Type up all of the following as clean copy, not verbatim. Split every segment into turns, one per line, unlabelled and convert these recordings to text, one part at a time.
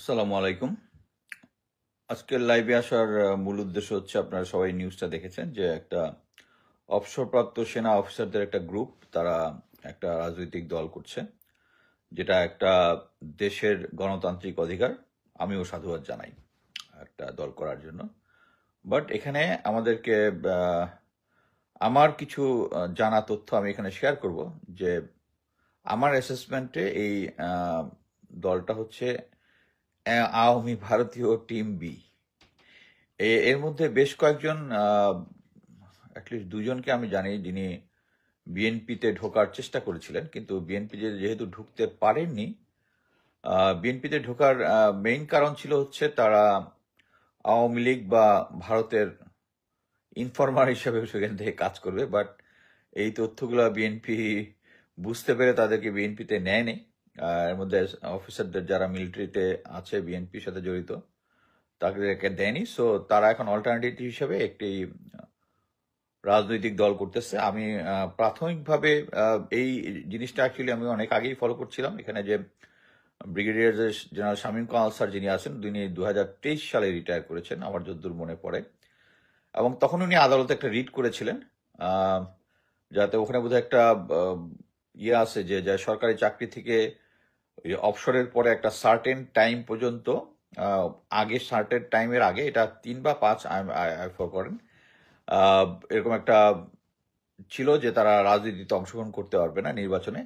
আসসালামু আলাইকুম। আজকের লাইভে আসার মূল উদ্দেশ্য হচ্ছে আপনারা সবাই নিউজটা দেখেছেন যে একটা অবসরপ্রাপ্ত সেনা অফিসারদের একটা গ্রুপ তারা একটা রাজনৈতিক দল করছে, যেটা একটা দেশের গণতান্ত্রিক অধিকার। আমিও সাধুবাদ জানাই একটা দল করার জন্য। বাট এখানে আমাদেরকে আমার কিছু জানা তথ্য আমি এখানে শেয়ার করব। যে আমার অ্যাসেসমেন্টে এই দলটা হচ্ছে আওয়ামী ভারতীয় টিম বি। এর মধ্যে বেশ কয়েকজন, অ্যাটলিস্ট দুজনকে আমি জানি, যিনি বিএনপিতে ঢোকার চেষ্টা করেছিলেন, কিন্তু বিএনপি যেহেতু ঢুকতে পারেননি। বিএনপিতে ঢোকার মেইন কারণ ছিল হচ্ছে তারা আওয়ামী লীগ বা ভারতের ইনফরমার হিসাবে সেখান থেকে কাজ করবে। বাট এই তথ্যগুলো বিএনপি বুঝতে পেরে তাদেরকে বিএনপিতে নেয়নি। এর মধ্যে অফিসারদের যারা মিলিটারিতে আছে বিএনপির সাথে জড়িত তাদেরকে দেয়নি। সো তারা এখন অল্টারনেটিভ হিসেবে একটি রাজনৈতিক দল করতেছে। আমি প্রাথমিকভাবে এই জিনিসটা অ্যাকচুয়ালি আমি অনেক আগেই ফলো করছিলাম। এখানে যে brigadier general Shamim Kamal sir যিনি আছেন, তিনি 2023 সালে রিটায়ার করেছেন আমার যতদূর মনে পড়ে। এবং তখন উনি আদালতে একটা রিট করেছিলেন, যাতে ওখানে বোধহয় একটা ইয়ে আছে যে সরকারি চাকরি থেকে অবসরের পরে একটা সার্টেন টাইম পর্যন্ত, আগে সার্টেন টাইমের আগে, এটা 3 বা 5 করেন, এরকম একটা ছিল যে তারা রাজনীতিতে অংশগ্রহণ করতে পারবে না নির্বাচনে।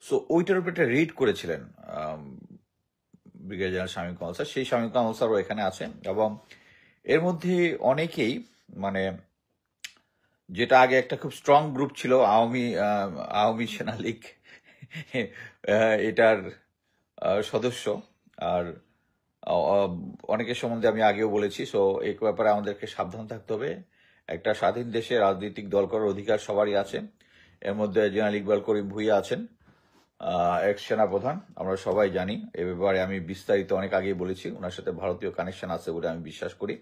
সো ওইটার উপর একটা রিড করেছিলেন brigadier general Shamim Kamal sir. সেই শামীম কামাল স্যারও এখানে আছেন। এবং এর মধ্যে অনেকেই, মানে যেটা আগে একটা খুব স্ট্রং গ্রুপ ছিল আওয়ামী সেনা লীগ, এটার সদস্য। আর অনেকের সম্বন্ধে আমি আগেও বলেছি। সো এই ব্যাপারে আমাদেরকে সাবধান থাকতে হবে। একটা স্বাধীন দেশে রাজনৈতিক দল করার অধিকার সবারই আছে। এর মধ্যে জেনারেল ইকবাল করিম ভূঁইয়া আছেন, এক্স সেনাপ্রধান, আমরা সবাই জানি। এ ব্যাপারে আমি বিস্তারিত অনেক আগেই বলেছি। ওনার সাথে ভারতীয় কানেকশন আছে বলে আমি বিশ্বাস করি।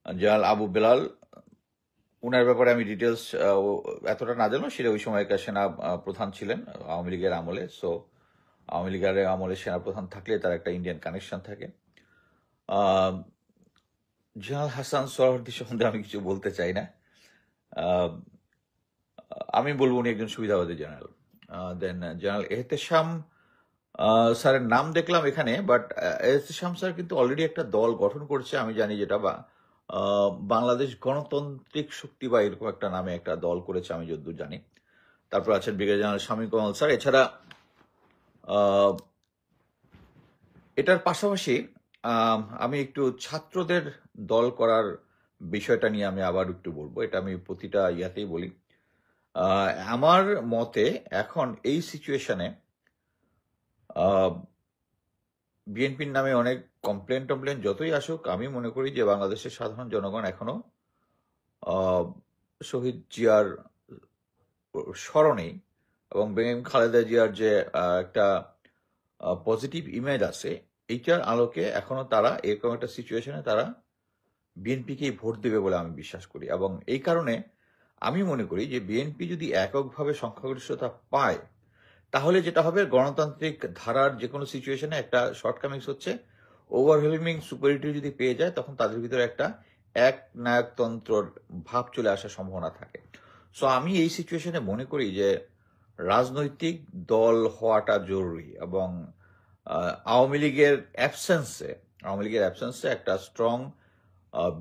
জেনারেল আবু বেলাল, উনার ব্যাপারে আমি ডিটেলস এতটা না জানো, সেটা ওই সময়কার সেনা প্রধান ছিলেন আওয়ামী লীগের আমলে। সো আওয়ামী লীগের আমলে সেনাপ্রধান থাকলে তার একটা ইন্ডিয়ান কানেকশন থাকে। জেনারেল হাসান সোহরাওয়ার্দী সম্বন্ধে আমি কিছু বলতে চাই না। আমি বলবো উনি একজন সুবিধাবাদী জেনারেল। দেন জেনারেল এহতেশাম স্যারের নাম দেখলাম এখানে, বাট এহতেশাম স্যার কিন্তু অলরেডি একটা দল গঠন করছে আমি জানি, যেটা বাংলাদেশ গণতান্ত্রিক শক্তি বা এরকম একটা নামে একটা দল করেছে আমি যতদূর জানি। তারপর আছেন brigadier general Shamim Kamal sir. এছাড়া এটার পাশাপাশি আমি একটু ছাত্রদের দল করার বিষয়টা নিয়ে আমি আবার একটু বলবো। এটা আমি প্রতিটা ইয়াতেই বলি। আমার মতে এখন এই সিচুয়েশনে বিএনপির নামে অনেক কমপ্লেন যতই আসুক, আমি মনে করি যে বাংলাদেশের সাধারণ জনগণ এখনো শহীদ জিয়ার স্মরণে এবং বেগম খালেদা জিয়ার যে একটা পজিটিভ ইমেজ আছে, এইটার আলোকে এখনো তারা এরকম একটা সিচুয়েশনে তারা বিএনপিকেই ভোট দেবে বলে আমি বিশ্বাস করি। এবং এই কারণে আমি মনে করি যে বিএনপি যদি এককভাবে সংখ্যাগরিষ্ঠতা পায়, তাহলে যেটা হবে, গণতান্ত্রিক ধারার যে কোনো সিচুয়েশনে একটা শর্টকামিংস হচ্ছে, ওভারওয়েলমিং সুপারিটি যদি পেয়ে যায়, তখন তাদের ভিতরে একটা এক নায়কতন্ত্রর ভাব চলে আসার সম্ভাবনা থাকে। সো আমি এই সিচুয়েশনে মনে করি যে রাজনৈতিক দল হওয়াটা জরুরি। এবং আওয়ামী লীগের অ্যাবসেন্সে একটা স্ট্রং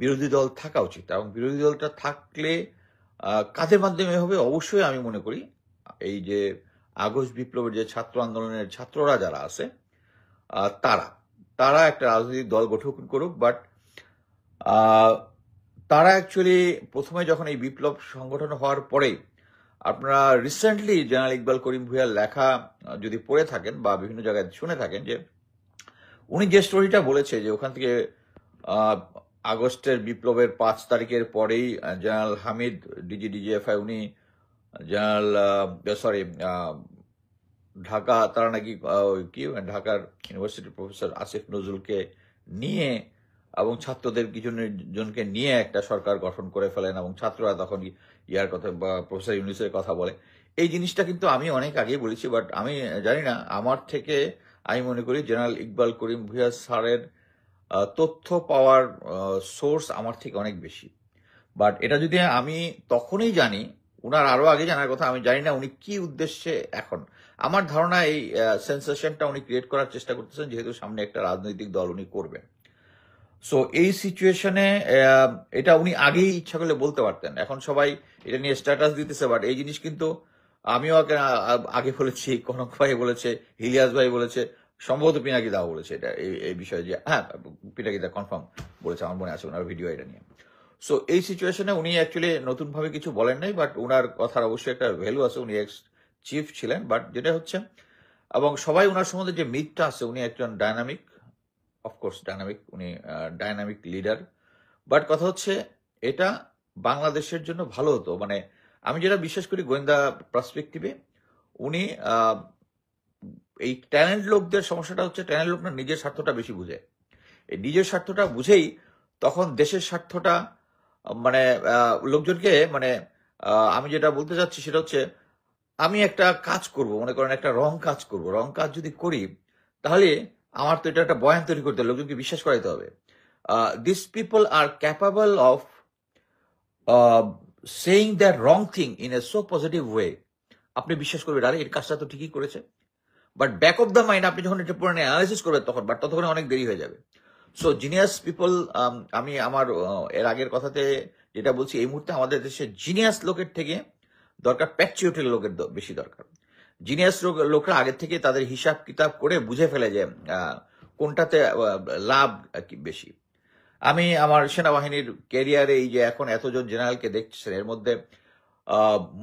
বিরোধী দল থাকা উচিত। এবং বিরোধী দলটা থাকলে কাদের মাধ্যমে হবে? অবশ্যই আমি মনে করি এই যে আগস্ট বিপ্লবের যে ছাত্র আন্দোলনের ছাত্ররা যারা আছে, তারা একটা রাজনৈতিক দল গঠন করুক। বাট তারা অ্যাকচুয়ালি প্রথমে যখন এই বিপ্লব সংগঠন হওয়ার পরে, আপনারা রিসেন্টলি জেনারেল ইকবাল করিম ভূঁইয়ার লেখা যদি পড়ে থাকেন বা বিভিন্ন জায়গায় শুনে থাকেন, যে উনি যে স্টোরিটা বলেছে যে ওখান থেকে আগস্টের বিপ্লবের 5 তারিখের পরেই জেনারেল হামিদ ডিজিএফআই, উনি জেনারেল ঢাকা, তারা নাকি ঢাকার ইউনিভার্সিটির প্রফেসর আসিফ নজরুলকে নিয়ে এবং ছাত্রদের কিছু জনকে নিয়ে একটা সরকার গঠন করে ফেলেন, এবং ছাত্ররা তখন ইয়ার কথা বা প্রফেসর ইউনিসের কথা বলে। এই জিনিসটা কিন্তু আমি অনেক আগেই বলেছি। বাট আমি জানি না, আমার থেকে আমি মনে করি জেনারেল ইকবাল করিম ভূঁইয়া স্যারের তথ্য পাওয়ার সোর্স আমার থেকে অনেক বেশি। বাট এটা যদি আমি তখনই জানি, উনার আরো আগে জানার কথা, আমি জানি না উনি কি উদ্দেশ্যে এখন। আমার ধারণা এই সেন্সেশনটা উনি ক্রিয়েট করার চেষ্টা করতেছেন, যেহেতু সামনে একটা রাজনৈতিক দল উনি করবেন। সো এই সিচুয়েশনে এটা উনি আগেই ইচ্ছা করলে বলতে পারতেন। এখন সবাই এটা নিয়ে স্ট্যাটাস দিতেছে, বাট এই জিনিস কিন্তু আমিও আগে বলেছি, কনক ভাই বলেছে, হিলিয়াস ভাই বলেছে, সম্ভবত পিনাকি দাও বলেছে এটা এই বিষয়ে, যে হ্যাঁ পিনাকি দা কনফার্ম বলেছে, আমার মনে আছে ওনার ভিডিও এটা নিয়ে। সো এই সিচুয়েশনে উনি অ্যাকচুয়ালি নতুনভাবে কিছু বলেন নাই, বাট ওনার কথার অবশ্যই একটা ভ্যালু আছে, উনি এক্স চিফ ছিলেন। বাট যেটা হচ্ছে, এবং সবাই ওনার সম্বন্ধে যে মিথটা আছে, উনি একজন ডায়নামিক, অফকোর্স ডায়নামিক, উনি ডায়নামিক লিডার। বাট কথা হচ্ছে এটা বাংলাদেশের জন্য ভালো হতো। মানে আমি যেটা বিশ্বাস করি গোয়েন্দা পার্সপেক্টিভে, উনি এই ট্যালেন্ট লোকদের সমস্যাটা হচ্ছে, ট্যালেন্ট লোকরা নিজের স্বার্থটা বেশি বুঝে। এই নিজের স্বার্থটা বুঝেই তখন দেশের স্বার্থটা মানে লোকজনকে মানে আমি যেটা বলতে চাচ্ছি সেটা হচ্ছে, আমি একটা কাজ করব, মনে করেন একটা রং কাজ করব, রং কাজ যদি করি তাহলে আমার তো এটা একটা বয়ান তৈরি করতে হবে, লোকজনকে বিশ্বাস করাইতে হবে। This people are capable of saying that wrong thing in a so positive way. আপনি বিশ্বাস করবেন আরে এর কাজটা তো ঠিকই করেছে, but back of the mind আপনি যখন এটা পুরো অ্যানালাইসিস করবেন তখন, বাট ততক্ষণে অনেক দেরি হয়ে যাবে। সো জিনিয়াস পিপল, আমি আমার এর আগের কথাতে যেটা বলছি, এই মুহূর্তে আমাদের দেশে জিনিয়াস লোকের থেকে দরকার প্যাট্রিয়টের লোকের বেশি দরকার। জিনিয়াস লোকরা আগের থেকে তাদের হিসাব কিতাব করে বুঝে ফেলে যে কোনটাতে লাভ বেশি। আমি আমার সেনাবাহিনীর ক্যারিয়ারে এই যে এখন এতজন জেনারেলকে দেখছেন, এর মধ্যে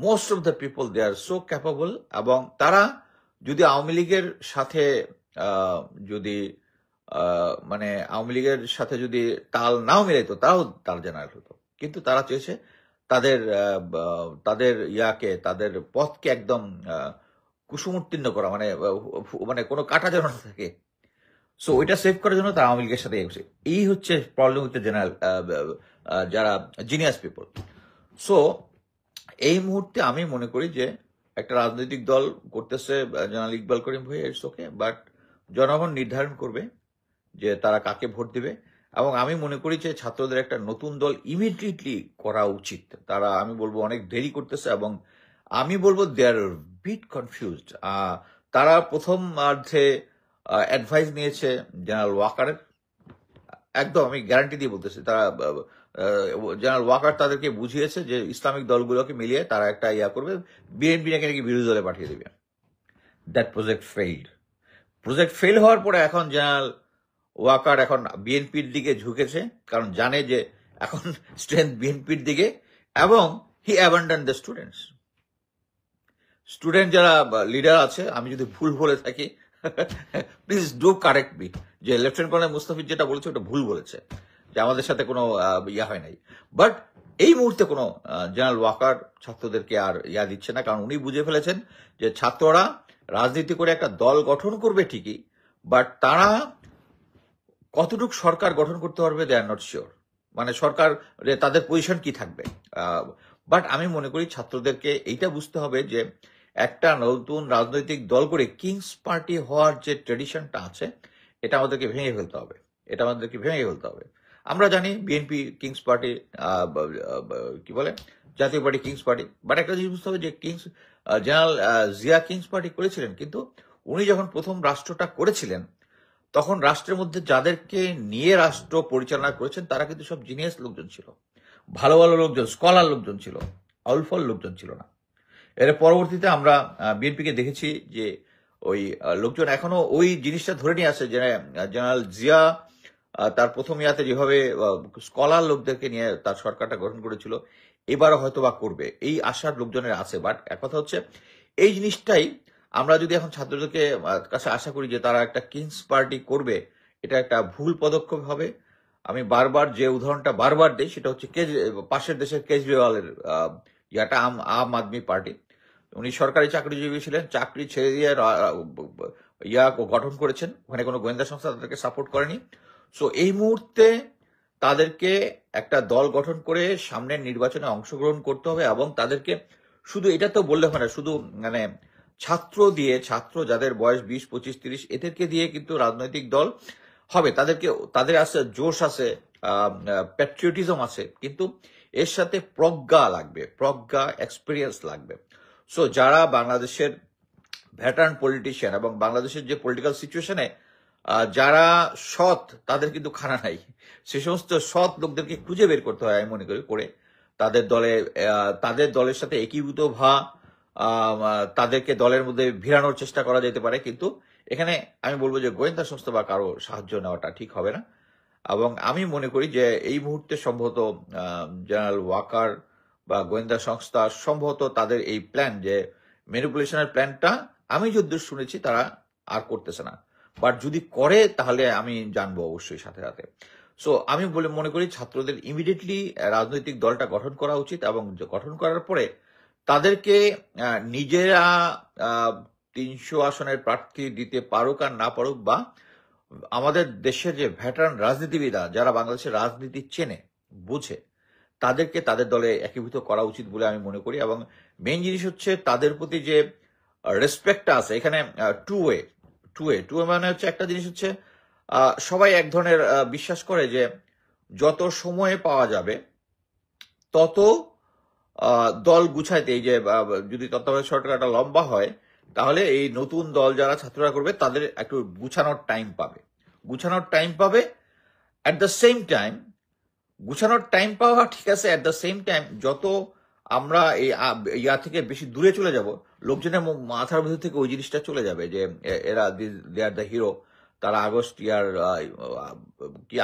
most of the people they are so capable, এবং তারা যদি আওয়ামী লীগের সাথে যদি মানে আওয়ামী লীগের সাথে যদি তাল নাও মিলাইতো তাও তার জেনারেল হতো, কিন্তু তারা চেয়েছে তাদের তাদের তাদের পথকে একদম কুসুমোত্তীর্ণ করা, মানে মানে কোনো কাটা যেন না থাকে। সো ওইটা সেভ করার জন্য তারা আওয়ামী লীগের সাথে এগোছে। এই হচ্ছে প্রবলেম হচ্ছে জেনারেল যারা জিনিয়াস পিপল। সো এই মুহূর্তে আমি মনে করি যে একটা রাজনৈতিক দল করতেছে general Iqbal Karim Bhuiyan, it's okay, but জনগণ নির্ধারণ করবে যে তারা কাকে ভোট দিবে। এবং আমি মনে করি যে ছাত্রদের একটা নতুন দল ইমিডিয়েটলি করা উচিত। তারা আমি বলবো অনেক দেরি করতেছে, এবং আমি বলবো দে আর বিট কনফিউজড। তারা প্রথমার্ধে অ্যাডভাইস নিয়েছে জেনারেল ওয়াকারের, একদম আমি গ্যারান্টি দিয়ে বলতেছি। তারা জেনারেল ওয়াকার তাদেরকে বুঝিয়েছে যে ইসলামিক দলগুলোকে মিলিয়ে তারা একটা করবে, বিএনপি নাকি বিরোধী দলে পাঠিয়ে দেবে। দ্যাট প্রজেক্ট ফেল হওয়ার পরে এখন জেনারেল ওয়াকার এখন বিএনপির দিকে ঝুঁকেছে, কারণ জানে যে এখন স্ট্রেংথ বিএনপির দিকে, এবং হি অ্যাবান্ডন দ্য স্টুডেন্ট যারা লিডার আছে, আমি যদি ভুল বলে থাকি প্লিজ ডু কারেক্ট মি, যে লেফটেন্যান্ট কর্নেল মুস্তাফিজ যেটা বলেছে ওটা ভুল বলেছে, যে আমাদের সাথে কোনো হয় নাই। বাট এই মুহূর্তে কোনো জেনারেল ওয়াকার ছাত্রদেরকে আর দিচ্ছে না, কারণ উনি বুঝে ফেলেছেন যে ছাত্ররা রাজনীতি করে একটা দল গঠন করবে ঠিকই, বাট তারা কতটুকু সরকার গঠন করতে পারবে দে আর নট শিওর, মানে সরকার তাদের পজিশন কি থাকবে। বাট আমি মনে করি ছাত্রদেরকে এইটা বুঝতে হবে যে একটা নতুন রাজনৈতিক দল করে কিংস পার্টি হওয়ার যে ট্রেডিশনটা আছে এটা আমাদেরকে ভেঙে ফেলতে হবে। আমরা জানি বিএনপি কিংস পার্টি, কি বলে জাতীয় পার্টি কিংস পার্টি, বাট একটা জিনিস বুঝতে হবে যে জেনারেল জিয়া কিংস পার্টি করেছিলেন, কিন্তু উনি যখন প্রথম রাষ্ট্রটা করেছিলেন তখন রাষ্ট্রের মধ্যে যাদেরকে নিয়ে রাষ্ট্র পরিচালনা করেছেন তারা কিন্তু সব জিনিয়াস লোকজন ছিল, ভালো ভালো লোকজন, স্কলার লোকজন ছিল, আউলফল লোকজন ছিল না। এর পরবর্তীতে আমরা বিএনপিকে দেখেছি যে ওই লোকজন এখনো ওই জিনিসটা ধরে নিয়ে আসে, যে জেনারেল জিয়া তার প্রথম যেভাবে স্কলার লোকদেরকে নিয়ে তার সরকারটা গঠন করেছিল, এবারও হয়তো বা করবে, এই আশার লোকজনের আছে। বাট এক কথা হচ্ছে এই জিনিসটাই আমরা যদি এখন ছাত্রদেরকে কাছে আশা করি যে তারা একটা কিংস পার্টি করবে, এটা একটা ভুল পদক্ষেপ হবে। আমি বারবার যে উদাহরণটা বারবার দিই সেটা হচ্ছে পাশের দেশের কেজরিওয়ালের আম আদমি পার্টি। উনি সরকারি চাকরিজীবী ছিলেন, চাকরি ছেড়ে দিয়ে গঠন করেছেন, ওখানে কোনো গোয়েন্দা সংস্থা তাদেরকে সাপোর্ট করেনি। সো এই মুহূর্তে তাদেরকে একটা দল গঠন করে সামনের নির্বাচনে অংশগ্রহণ করতে হবে, এবং তাদেরকে শুধু এটা তো বললে হয় না, শুধু মানে ছাত্র দিয়ে, ছাত্র যাদের বয়স 20, 25, 30 এদেরকে দিয়ে কিন্তু রাজনৈতিক দল হবে। তাদের আছে, জোশ আছে, প্যাট্রিয়টিজম আছে, কিন্তু এর সাথে প্রজ্ঞা লাগবে, প্রজ্ঞা, এক্সপিরিয়েন্স লাগবে। সো যারা বাংলাদেশের ভ্যাটার্ন পলিটিশিয়ান এবং বাংলাদেশের যে পলিটিক্যাল সিচুয়েশনে যারা সৎ, তাদের কিন্তু খানা নাই। সে সমস্ত সৎ লোকদেরকে খুঁজে বের করতে হয়, আমি মনে করি, করে তাদের দলের সাথে একীভূত তাদেরকে দলের মধ্যে ভিড়ানোর চেষ্টা করা যেতে পারে। কিন্তু এখানে আমি বলবো যে গোয়েন্দা সংস্থা বা কারো সাহায্য নেওয়াটা ঠিক হবে না। এবং আমি মনে করি যে এই মুহূর্তে সম্ভবত জেনারেল ওয়াকার বা গোয়েন্দা সংস্থা সম্ভবত তাদের এই প্ল্যান, যে ম্যানিপুলেশনের প্ল্যানটা, আমি যদ্দূর শুনেছি তারা আর করতেছে না। বাট যদি করে তাহলে আমি জানবো অবশ্যই সাথে সাথে। সো আমি মনে করি ছাত্রদের ইমিডিয়েটলি রাজনৈতিক দলটা গঠন করা উচিত, এবং গঠন করার পরে তাদেরকে নিজেরা 300 আসনের প্রার্থী দিতে পারুক আর না পারুক, বা আমাদের দেশের যে ভেটারান রাজনীতিবিদরা যারা বাংলাদেশের রাজনীতি চেনে, বুঝে, তাদেরকে তাদের দলে একীভূত করা উচিত বলে আমি মনে করি। এবং মেইন জিনিস হচ্ছে তাদের প্রতি যে রেসপেক্টটা আছে, এখানে টু ওয়ে মানে হচ্ছে, একটা জিনিস হচ্ছে সবাই এক ধরনের বিশ্বাস করে যে যত সময় পাওয়া যাবে তত দল গুছাইতে, এই যে যদি তত্ত্বাবধায়ক সরকারটা লম্বা হয়, তাহলে এই নতুন দল যারা ছাত্ররা করবে তাদের একটু গুছানোর টাইম পাবে। অ্যাট দ্য সেম টাইম গুছানোর টাইম পাওয়া ঠিক আছে, অ্যাট দ্য সেম টাইম যত আমরা এই ইয়া থেকে বেশি দূরে চলে যাব, লোকজনের মাথার মধ্যে থেকে ওই জিনিসটা চলে যাবে যে এরা দে আর দ্য হিরো, তারা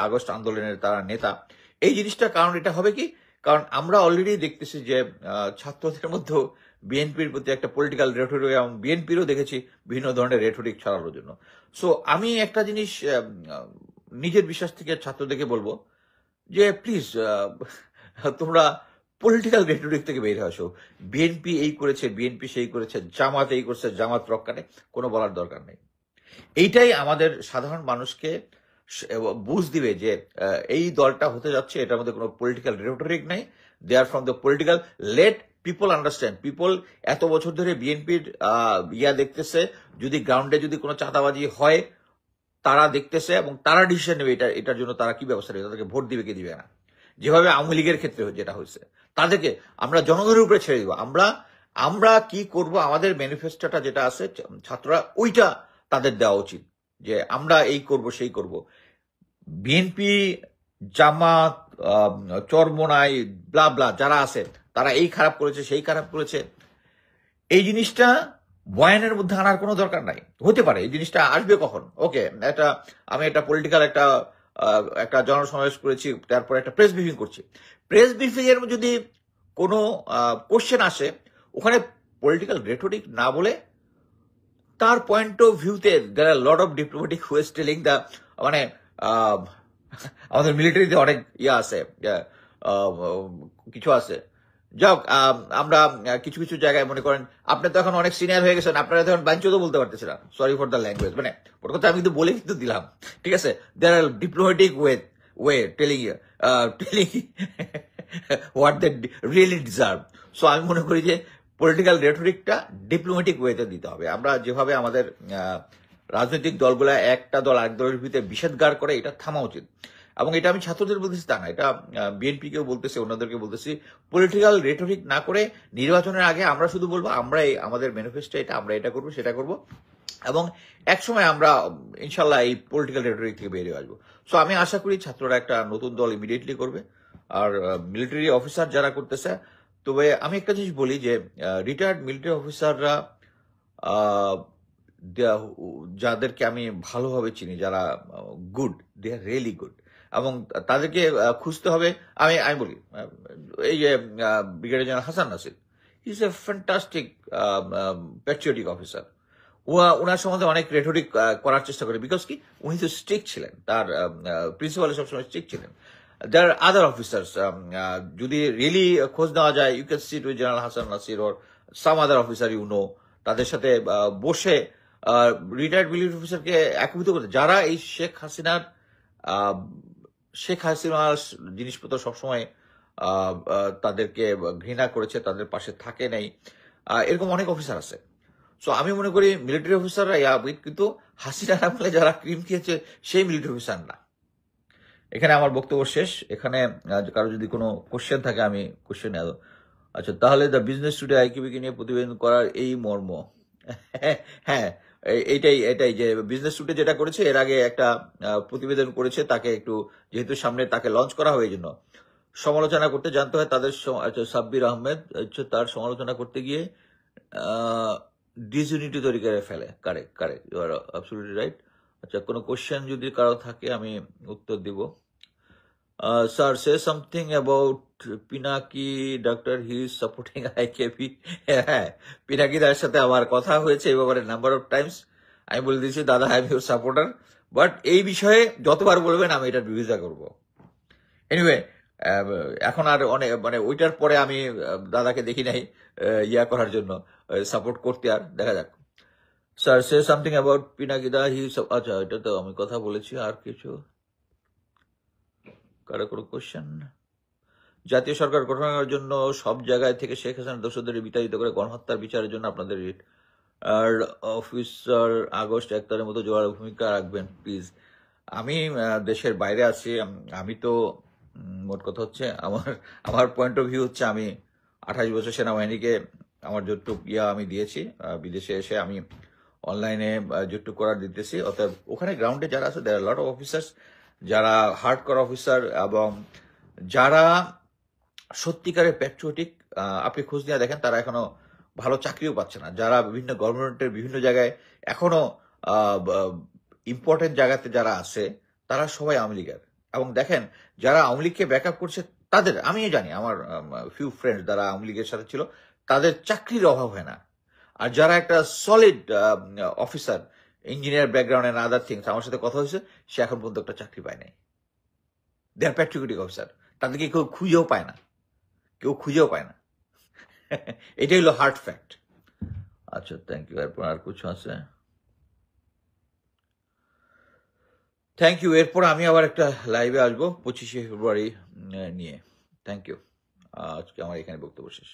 আগস্ট আন্দোলনের তারা নেতা। এই জিনিসটা কারণ এটা হবে কি, কারণ আমরা অলরেডি দেখতেছি যে ছাত্রদের মধ্যে বিএনপির প্রতি একটা পলিটিক্যাল রেটরিক, এবং বিএনপিরও দেখেছি বিভিন্ন ধরনের রেটরিক ছড়ানোর জন্য। সো আমি একটা জিনিস নিজের বিশ্বাস থেকে ছাত্রদেরকে বলবো যে প্লিজ তোমরা পলিটিক্যাল রেটরিক থেকে বের আসো। বিএনপি এই করেছে, বিএনপি সেই করেছে, জামাত এই করছে, জামাত রক্ষানে কোনো বলার দরকার নেই। এইটাই আমাদের সাধারণ মানুষকে বুঝ দিবে যে এই দলটা হতে যাচ্ছে, এটার মধ্যে কোনো পলিটিক্যাল রেটরিক নাই। They are from the political, let people understand. People এত বছর ধরে বিএনপির দেখতেছে, যদি গ্রাউন্ডে যদি কোনো চাঁদাবাজি হয় তারা দেখতেছে, এবং তারা ডিসিশন নেবে এটার জন্য তারা কি ব্যবস্থা নেবে, তাদেরকে ভোট দিবে কি দিবে না। যেভাবে আওয়ামী লীগের ক্ষেত্রে যেটা হয়েছে, তাদেরকে আমরা জনগণের উপরে ছেড়ে দিব। আমরা কি করব, আমাদের ম্যানিফেস্টোটা যেটা আছে ছাত্ররা, ওইটা তাদের দেওয়া উচিত, যে আমরা এই করব সেই করব। বিএনপি, জামাত, চরমোনাই, ব্লা ব্লা যারা আছে, তারা এই খারাপ করেছে, সেই খারাপ করেছে, এই জিনিসটা বয়ানের মধ্যে আনার কোনো দরকার নাই। হতে পারে এই জিনিসটা আসবে কখন, ওকে, আমি একটা পলিটিক্যাল একটা জনসমাবেশ করেছি, তারপর একটা প্রেস ব্রিফিং করছি। প্রেস ব্রিফিং এর যদি কোনো কোশ্চেন আসে, ওখানে পলিটিক্যাল রেটরিক না বলে তার পয়েন্ট অফ ভিউতে there are lot of diplomatic ways telling the, মানে আমাদের মিলিটারিতে অনেক আছে, কিছু আছে। যাক, আমরা কিছু কিছু জায়গায় মনে করেন, আপনি তো এখন অনেক সিনিয়র হয়ে গেছেন, আপনারা তখন বাঞ্চও তো বলতে পারতেছেন না, সরি ফর দ্য ল্যাঙ্গুয়েজ, মানে ওর কথা আমি কিন্তু বলে কিন্তু দিলাম, ঠিক আছে। There are diplomatic way telling what they really deserve. So আমি মনে করি যে পলিটিক্যাল রেটরিকটা ডিপ্লোম্যাটিক ওয়েতে দিতে হবে। আমরা যেভাবে আমাদের রাজনৈতিক দলগুলা একটা দল আরেক দলের ভিতরে বিষেধগার করে, এটা থামা উচিত। এবং এটা আমি ছাত্রদের বলতেছি তা না, এটা বিএনপিকেও বলতেছি, অন্যদেরকে বলতেছি, পলিটিক্যাল রেটরিক না করে নির্বাচনের আগে আমরা শুধু বলবো আমাদের ম্যানিফেস্টো এটা, আমরা এটা করবো, সেটা করবো, এবং একসময় আমরা ইনশাল্লাহ এই পলিটিক্যাল রেটরিক থেকে বেরিয়ে আসবো। সো আমি আশা করি ছাত্ররা একটা নতুন দল ইমিডিয়েটলি করবে। আর মিলিটারি অফিসার যারা করতেছে, তবে আমি একটা জিনিস বলি যে রিটায়ার্ড মিলিটারি অফিসাররা, যাদেরকে আমি ভালোভাবে চিনি, যারা good, they are really good, এবং তাদেরকে খুঁজতে হবে। আমি বলি, এই যে brigadier general Hasan Nasir, he is a fantastic patriotic officer. ওনার সম্বন্ধে অনেক রেটরিক করার চেষ্টা করে, বিকজ কি উনি তো স্ট্রিক্ট ছিলেন, তার প্রিন্সিপাল সবসময় স্ট্রিক্ট ছিলেন। দেয়ার আর আদার অফিসার্স, যদি রিয়েলি খোঁজ নেওয়া যায়, you can sit with general Hasan Nasir or some other officer, তাদের সাথে বসে রিটায়ার্ড মিলিটারি অফিসারকে একীভূত করতে, যারা এই শেখ হাসিনার জিনিসপত্র সবসময় তাদেরকে ঘৃণা করেছে, তাদের পাশে থাকে নাই, এরকম অনেক অফিসার আছে। সো আমি মনে করি মিলিটারি অফিসাররা উইথ, কিন্তু হাসিনার আমলে যারা ক্রিম খেয়েছে সেই মিলিটারি অফিসার না। এখানে আমার বক্তব্য শেষ। এখানে কারো যদি কোনো কোশ্চেন থাকে আমি কোশ্চেন। আচ্ছা, তাহলে দ্য বিজনেস টুডে আইকিউবিকে নিয়ে প্রতিবেদন করার এই মর্ম। হ্যাঁ, এটাই যে বিজনেস টুডে যেটা করেছে, এর আগে একটা প্রতিবেদন করেছে, তাকে একটু যেহেতু সামনে তাকে লঞ্চ করা হয় এই জন্য সমালোচনা করতে জানতে হয় তাদের। আচ্ছা, সাব্বির আহমেদ হচ্ছে তার সমালোচনা করতে গিয়ে ডিসইউনিটি তৈরি করে ফেলে। Correct correct, you are absolutely right. আচ্ছা, কোনো কোশ্চেন যদি কারো থাকে আমি উত্তর দিব। Sir, say something about Pinaki doctor he is supporting IKP. হ্যাঁ, পিনাকি দার সাথে আমার কথা হয়েছে এই ব্যাপারে নাম্বার অফ টাইমস। আমি বলে দিয়েছি, দাদা I am your supporter, but এই বিষয়ে যতবার বলবেন আমি এটার বিরোধিতা করবো। এনিওয়ে, এখন আর অনেক মানে ওইটার পরে আমি দাদাকে দেখি নাই ইয়া করার জন্য, সাপোর্ট করতে। আর দেখা যাক। স্যার, সে সামথিং অ্যাবাউট পিনাকিদা হি। আচ্ছা, এটা তো আমি কথা বলেছি। আর কিছু কারো কোনো কোশ্চেন? জাতীয় সরকার গঠনের জন্য সব জায়গায় থেকে শেখ হাসিনার দোষদের বিতাড়িত করে গণহত্যার বিচারের জন্য আপনাদের আর অফিসার আগস্ট 1 তারিখের মতো জোয়ার ভূমিকা রাখবেন প্লিজ। আমি দেশের বাইরে আছি। আমি তো মোট কথা হচ্ছে আমার পয়েন্ট অফ ভিউ হচ্ছে, আমি 28 বছর সেনাবাহিনীকে আমার যতটুক আমি দিয়েছি। বিদেশে এসে আমি অনলাইনে যতটুক করার দিতেছি। অর্থাৎ ওখানে গ্রাউন্ডে যারা আছে, দেয়ার লট অফ অফিসার্স যারা হার্ডকোর অফিসার এবং যারা সত্যিকারের প্যাট্রিয়টিক। আপনি খোঁজ নিয়ে দেখেন, তারা এখনো ভালো চাকরিও পাচ্ছে না। যারা বিভিন্ন গভর্নমেন্টের বিভিন্ন জায়গায় এখনো ইম্পর্টেন্ট জায়গাতে যারা আছে, তারা সবাই আওয়ামী লীগের। এবং দেখেন, যারা আওয়ামী লীগকে ব্যাকআপ করছে তাদের, আমিও জানি, আমার ফিউ ফ্রেন্ডস যারা আওয়ামী লীগের সাথে ছিল, তাদের চাকরির অভাব হয় না। আর যারা একটা solid officer, engineer background and other things, আমার সাথে কথা হয়েছে, সে এখন পর্যন্ত একটা চাকরি পায় নাই। দে আর প্যাট্রিয়টিক অফিসার, তাদেরকে কেউ খুঁজেও পায় না, কেউ খুঁজেও পায় না। এটাই হলো হার্ড ফ্যাক্ট। আচ্ছা, থ্যাংক ইউ। এরপর আর কিছু আছে? Thank you. এরপর আমি আবার একটা লাইভে আসবো 25শে ফেব্রুয়ারি নিয়ে। Thank you. আজকে আমার এখানে বক্তব্য শেষ।